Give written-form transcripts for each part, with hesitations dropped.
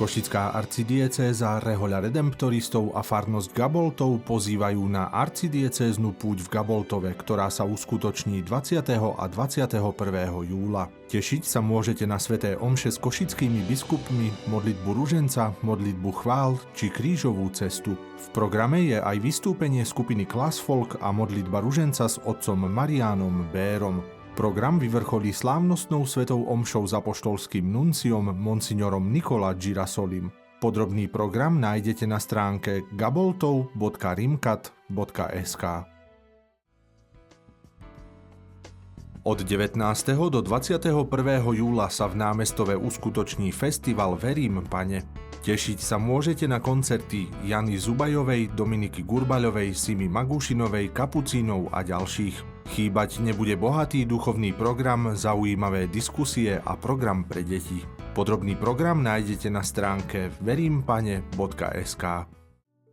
Košická arcidiecéza, rehoľa redemptoristov a farnosť Gaboltov pozývajú na arcidiecéznu púť v Gaboltove, ktorá sa uskutoční 20. a 21. júla. Tešiť sa môžete na sväté omše s košickými biskupmi, modlitbu ruženca, modlitbu chvál či krížovú cestu. V programe je aj vystúpenie skupiny Klasfolk a modlitba ruženca s otcom Mariánom Bérom. Program vyvrcholí slávnostnou svetou omšou s apoštolským nunciom monsignorom Nicola Girasolim. Podrobný program nájdete na stránke gaboltov.rimcat.sk. Od 19. do 21. júla sa v Námestove uskutoční festival Verím, Pane. Tešiť sa môžete na koncerty Jany Zubajovej, Dominiky Gurbaľovej, Simy Magušinovej, Kapucínov a ďalších. Chýbať nebude bohatý duchovný program, zaujímavé diskusie a program pre deti. Podrobný program nájdete na stránke verimpane.sk.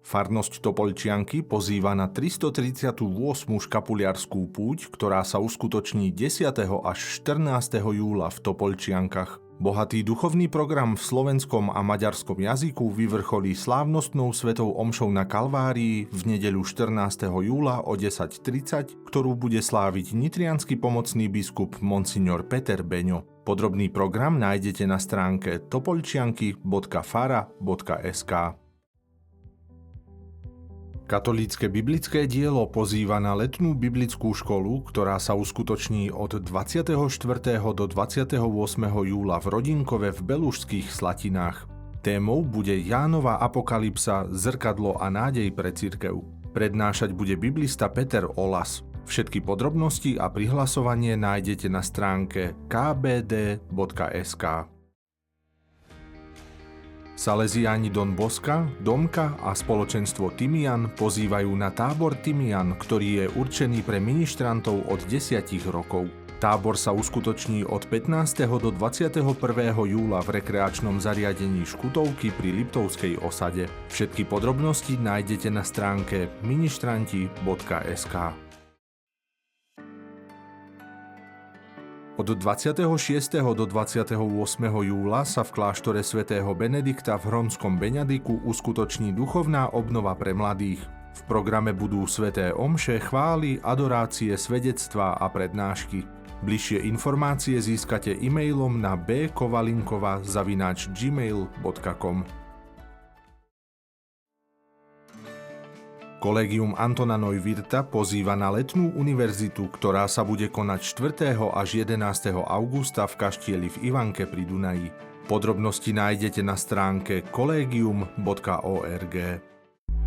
Farnosť Topoľčianky pozýva na 338. škapuliarskú púť, ktorá sa uskutoční 10. až 14. júla v Topoľčiankach. Bohatý duchovný program v slovenskom a maďarskom jazyku vyvrcholí slávnostnou svetou omšou na Kalvárii v nedeľu 14. júla o 10:30, ktorú bude sláviť nitriansky pomocný biskup monsignor Peter Beňo. Podrobný program nájdete na stránke topolčianky.fara.sk. Katolícke biblické dielo pozýva na letnú biblickú školu, ktorá sa uskutoční od 24. do 28. júla v Rodinkove v Belužských Slatinách. Témou bude Jánova apokalypsa, zrkadlo a nádej pre cirkev. Prednášať bude biblista Peter Olas. Všetky podrobnosti a prihlasovanie nájdete na stránke kbd.sk. Salesiáni Don Boska, Domka a spoločenstvo Timian pozývajú na tábor Timian, ktorý je určený pre ministrantov od 10 rokov. Tábor sa uskutoční od 15. do 21. júla v rekreačnom zariadení Škutovky pri Liptovskej osade. Všetky podrobnosti nájdete na stránke ministranti.sk. Od 26. do 28. júla sa v kláštore svätého Benedikta v Hronskom Beňadiku uskutoční duchovná obnova pre mladých. V programe budú sväté omše, chvály, adorácie, svedectvá a prednášky. Bližšie informácie získate e-mailom na bkovalinkova@gmail.com. Collegium Antona Neuwirtha pozýva na letnú univerzitu, ktorá sa bude konať 4. až 11. augusta v Kaštieli v Ivanke pri Dunaji. Podrobnosti nájdete na stránke collegium.org.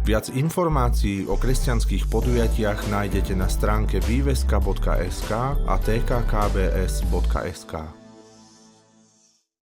Viac informácií o kresťanských podujatiach nájdete na stránke výveska.sk a tkkbs.sk.